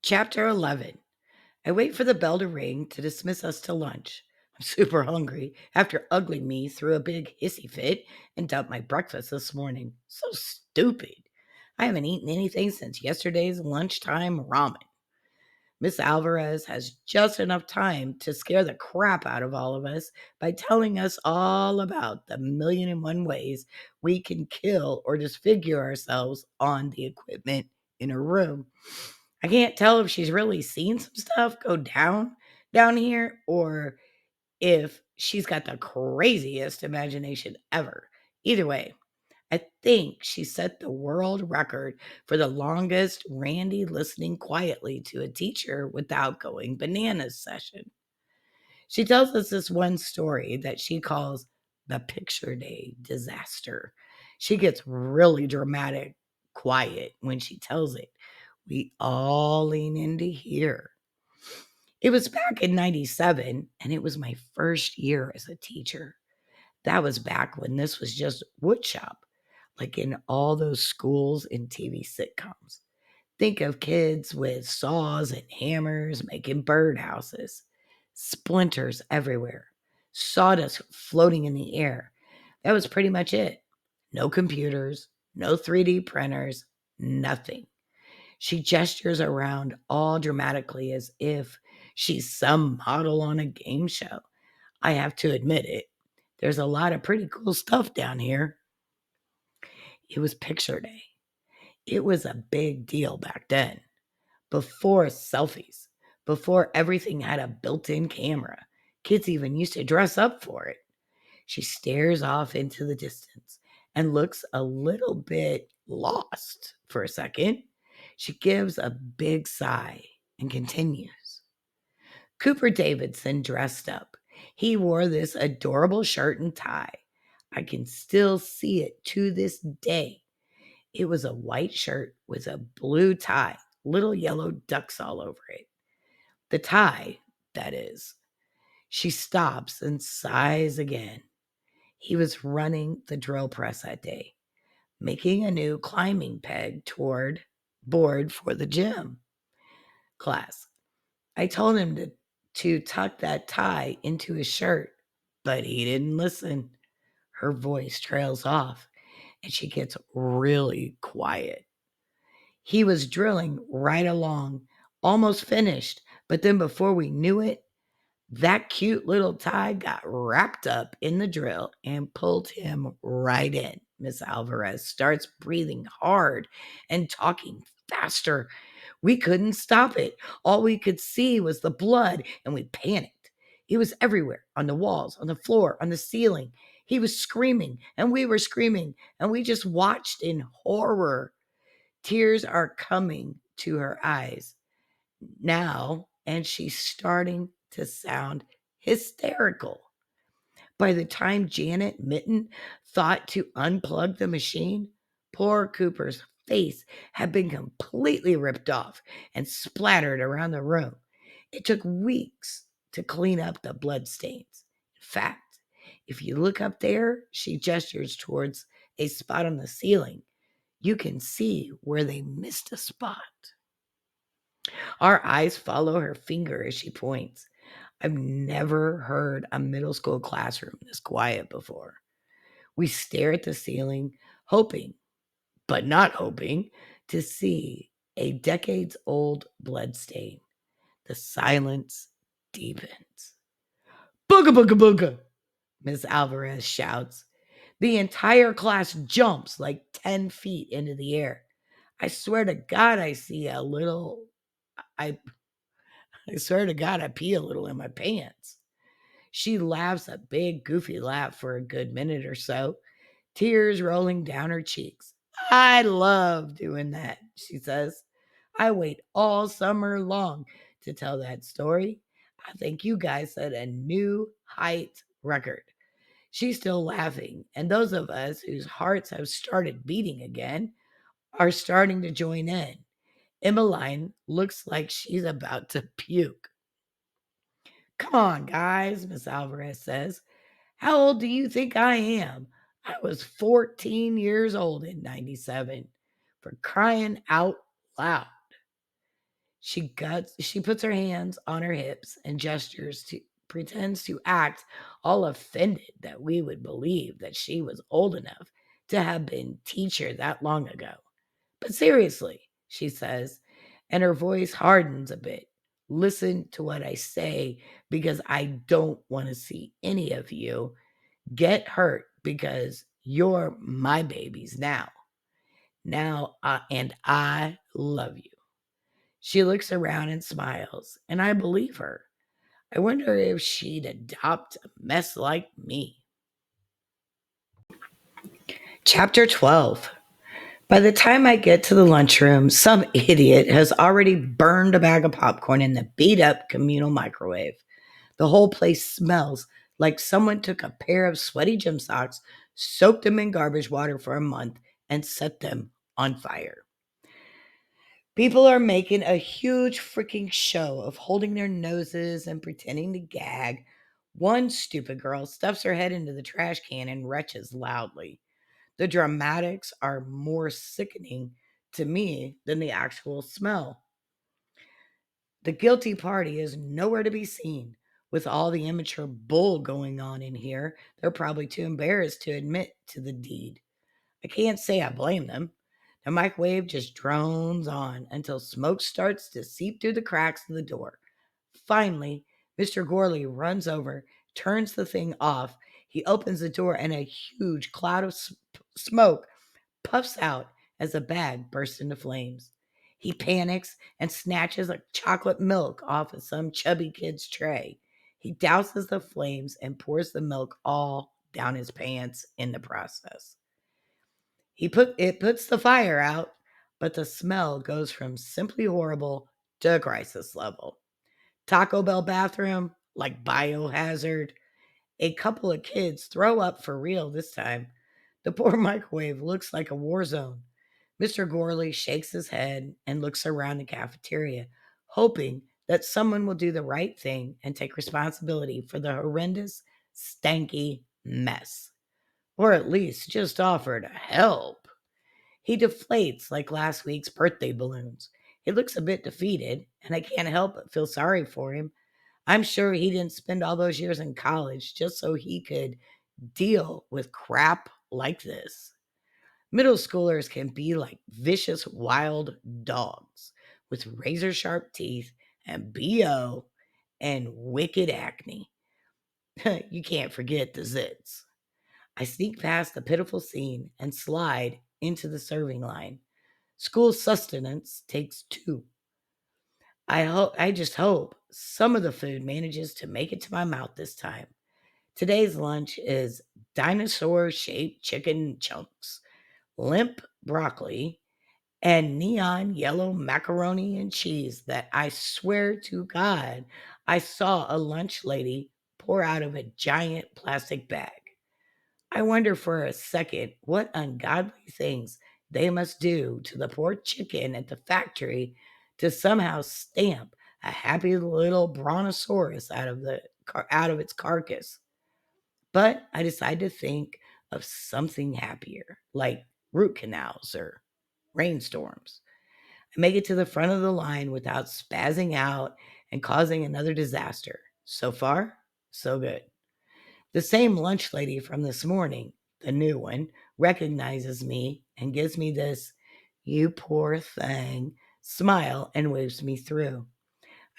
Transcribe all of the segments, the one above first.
Chapter 11. I wait for the bell to ring to dismiss us to lunch. I'm super hungry after ugly me threw a big hissy fit and dumped my breakfast this morning. So stupid. I haven't eaten anything since yesterday's lunchtime ramen. Miss Alvarez has just enough time to scare the crap out of all of us by telling us all about the million and one ways we can kill or disfigure ourselves on the equipment in her room. I can't tell if she's really seen some stuff go down here or if she's got the craziest imagination ever. Either way, I think she set the world record for the longest Randy listening quietly to a teacher without going bananas session. She tells us this one story that she calls the picture day disaster. She gets really dramatic, quiet when she tells it. We all lean in to hear. It was back in 97, and it was my first year as a teacher. That was back when this was just woodshop, like in all those schools and TV sitcoms. Think of kids with saws and hammers making birdhouses, splinters everywhere, sawdust floating in the air. That was pretty much it. No computers, no 3D printers, nothing. She gestures around all dramatically as if she's some model on a game show. I have to admit it. There's a lot of pretty cool stuff down here. It was picture day. It was a big deal back then. Before selfies, before everything had a built in camera. Kids even used to dress up for it. She stares off into the distance and looks a little bit lost for a second. She gives a big sigh and continues. Cooper Davidson dressed up. He wore this adorable shirt and tie. I can still see it to this day. It was a white shirt with a blue tie, little yellow ducks all over it. The tie, that is. She stops and sighs again. He was running the drill press that day, making a new climbing peg toward board for the gym class. I told him to tuck that tie into his shirt, but he didn't listen. Her voice trails off and she gets really quiet. He was drilling right along, almost finished, but then before we knew it, that cute little tie got wrapped up in the drill and pulled him right in. Miss Alvarez starts breathing hard and talking faster. We couldn't stop it. All we could see was the blood, and we panicked. It was everywhere, on the walls, on the floor, on the ceiling. He was screaming, and we were screaming, and we just watched in horror. Tears are coming to her eyes now, and she's starting to sound hysterical. By the time Janet Mitten thought to unplug the machine, poor Cooper's face had been completely ripped off and splattered around the room. It took weeks to clean up the blood stains. In fact, if you look up there, she gestures towards a spot on the ceiling. You can see where they missed a spot. Our eyes follow her finger as she points. I've never heard a middle school classroom this quiet before. We stare at the ceiling, hoping, but not hoping, to see a decades old blood stain. The silence deepens. Booga booga booga, Miss Alvarez shouts. The entire class jumps like 10 feet into the air. I swear to God, I I swear to God, I pee a little in my pants. She laughs a big, goofy laugh for a good minute or so, tears rolling down her cheeks. I love doing that, she says. I wait all summer long to tell that story. I think you guys set a new height record. She's still laughing, and those of us whose hearts have started beating again are starting to join in. Emmeline looks like she's about to puke. Come on, guys, Miss Alvarez says. How old do you think I am? I was 14 years old in 97. For crying out loud. She puts her hands on her hips and gestures to pretends to act all offended that we would believe that she was old enough to have been teacher that long ago. But seriously, she says, and her voice hardens a bit. Listen to what I say because I don't want to see any of you get hurt because you're my babies now. And I love you. She looks around and smiles, and I believe her. I wonder if she'd adopt a mess like me. Chapter 12. By the time I get to the lunchroom, some idiot has already burned a bag of popcorn in the beat up communal microwave. The whole place smells like someone took a pair of sweaty gym socks, soaked them in garbage water for a month, and set them on fire. People are making a huge freaking show of holding their noses and pretending to gag. One stupid girl stuffs her head into the trash can and retches loudly. The dramatics are more sickening to me than the actual smell. The guilty party is nowhere to be seen. With all the immature bull going on in here, they're probably too embarrassed to admit to the deed. I can't say I blame them. The microwave just drones on until smoke starts to seep through the cracks of the door. Finally, Mr. Gorley runs over, turns the thing off. He opens the door, and a huge cloud of smoke puffs out as the bag bursts into flames. He panics and snatches a chocolate milk off of some chubby kid's tray. He douses the flames and pours the milk all down his pants in the process. It puts the fire out, but the smell goes from simply horrible to crisis level. Taco Bell bathroom, like biohazard. A couple of kids throw up for real this time. The poor microwave looks like a war zone. Mr. Gorley shakes his head and looks around the cafeteria, hoping that someone will do the right thing and take responsibility for the horrendous, stanky mess. Or at least just offer to help. He deflates like last week's birthday balloons. He looks a bit defeated, and I can't help but feel sorry for him. I'm sure he didn't spend all those years in college just so he could deal with crap like this. Middle schoolers can be like vicious wild dogs with razor sharp teeth and BO and wicked acne. You can't forget the zits. I sneak past the pitiful scene and slide into the serving line. School sustenance takes two. I just hope some of the food manages to make it to my mouth this time. Today's lunch is dinosaur shaped chicken chunks, limp broccoli, and neon yellow macaroni and cheese that I swear to God I saw a lunch lady pour out of a giant plastic bag. I wonder for a second what ungodly things they must do to the poor chicken at the factory to somehow stamp a happy little brontosaurus out of its carcass. But I decide to think of something happier, like root canals or rainstorms. I make it to the front of the line without spazzing out and causing another disaster. So far, so good. The same lunch lady from this morning, the new one, recognizes me and gives me this, "You poor thing," smile and waves me through.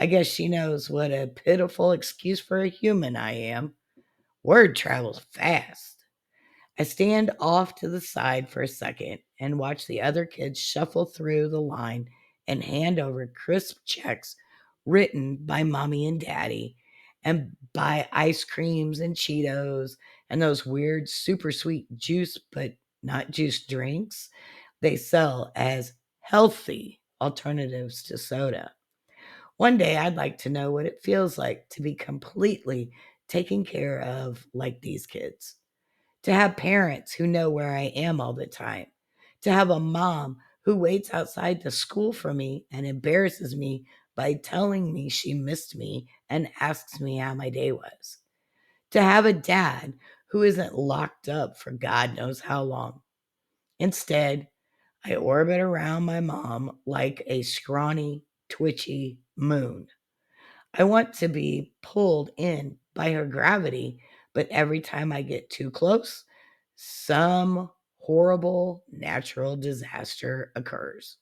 I guess she knows what a pitiful excuse for a human I am. Word travels fast. I stand off to the side for a second and watch the other kids shuffle through the line and hand over crisp checks written by mommy and daddy and buy ice creams and Cheetos and those weird super sweet juice but not juice drinks they sell as healthy alternatives to soda. One day I'd like to know what it feels like to be completely taken care of like these kids, to have parents who know where I am all the time, to have a mom who waits outside the school for me and embarrasses me by telling me she missed me and asks me how my day was, to have a dad who isn't locked up for God knows how long. Instead, I orbit around my mom like a scrawny twitchy moon. I want to be pulled in by her gravity, but every time I get too close, some horrible natural disaster occurs.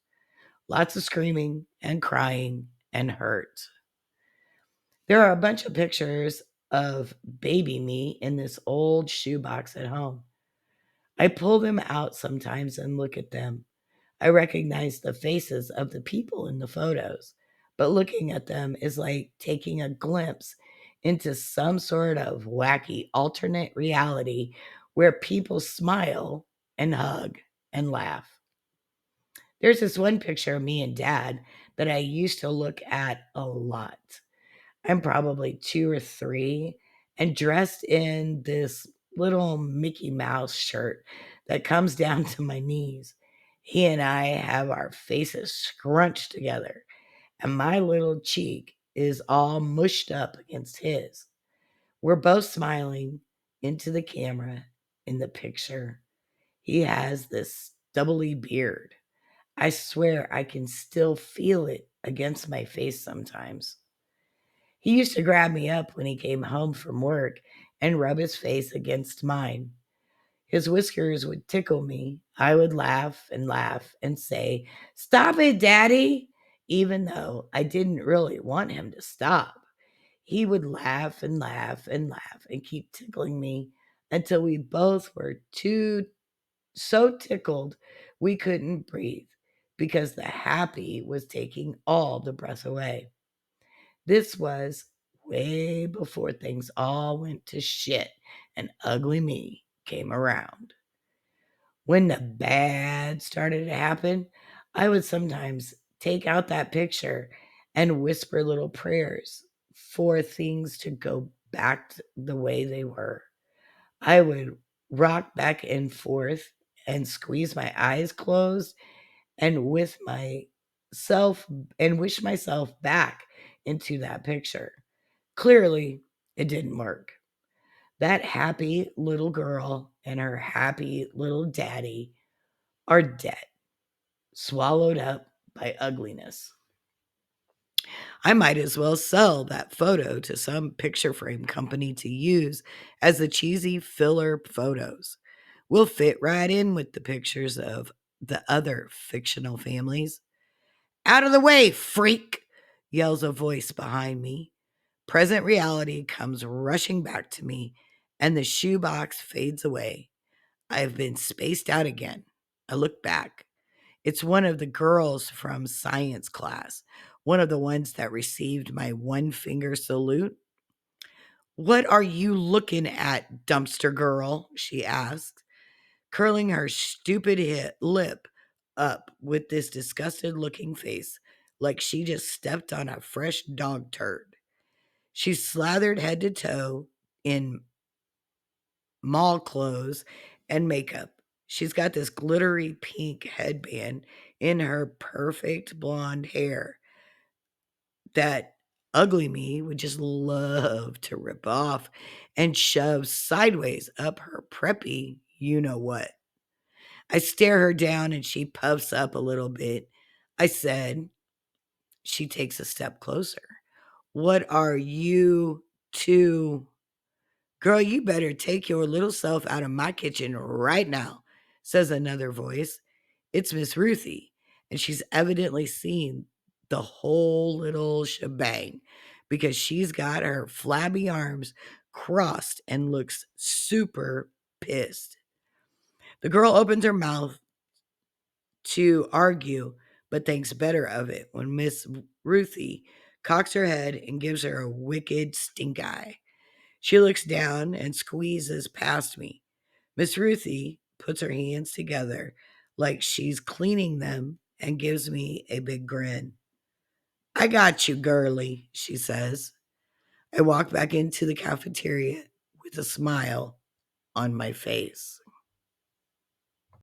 Lots of screaming and crying and hurt. There are a bunch of pictures of baby me in this old shoebox at home. I pull them out sometimes and look at them. I recognize the faces of the people in the photos, but looking at them is like taking a glimpse into some sort of wacky alternate reality where people smile and hug and laugh. There's this one picture of me and dad that I used to look at a lot. I'm probably 2 or 3 and dressed in this little Mickey Mouse shirt that comes down to my knees. He and I have our faces scrunched together, and my little cheek is all mushed up against his. We're both smiling into the camera in the picture. He has this stubbly beard. I swear I can still feel it against my face sometimes. He used to grab me up when he came home from work and rub his face against mine. His whiskers would tickle me. I would laugh and say, "Stop it, Daddy," even though I didn't really want him to stop. He would laugh and keep tickling me until we both were too so tickled we couldn't breathe because the happy was taking all the breath away. This was way before things all went to shit and ugly me came around. When the bad started to happen, I would sometimes take out that picture and whisper little prayers for things to go back the way they were. I would rock back and forth and squeeze my eyes closed and with myself and wish myself back into that picture. Clearly, it didn't work. That happy little girl and her happy little daddy are dead, swallowed up by ugliness. I might as well sell that photo to some picture frame company to use as the cheesy filler photos. We'll fit right in with the pictures of the other fictional families. "Out of the way, freak!" yells a voice behind me. Present reality comes rushing back to me, and the shoebox fades away. I've been spaced out again. I look back. It's one of the girls from science class, one of the ones that received my one finger salute. "What are you looking at, dumpster girl?" she asked, curling her stupid lip up with this disgusted looking face, like she just stepped on a fresh dog turd. She's slathered head to toe in mall clothes and makeup. She's got this glittery pink headband in her perfect blonde hair that ugly me would just love to rip off and shove sideways up her preppy you know what. I stare her down and she puffs up a little bit. I said, she takes a step closer. "What are you two?" "Girl, you better take your little self out of my kitchen right now," says another voice. It's Miss Ruthie, and she's evidently seen the whole little shebang because she's got her flabby arms crossed and looks super pissed. The girl opens her mouth to argue, but thinks better of it when Miss Ruthie cocks her head and gives her a wicked stink eye. She looks down and squeezes past me. Miss Ruthie puts her hands together like she's cleaning them and gives me a big grin. "I got you, girly," she says. I walk back into the cafeteria with a smile on my face.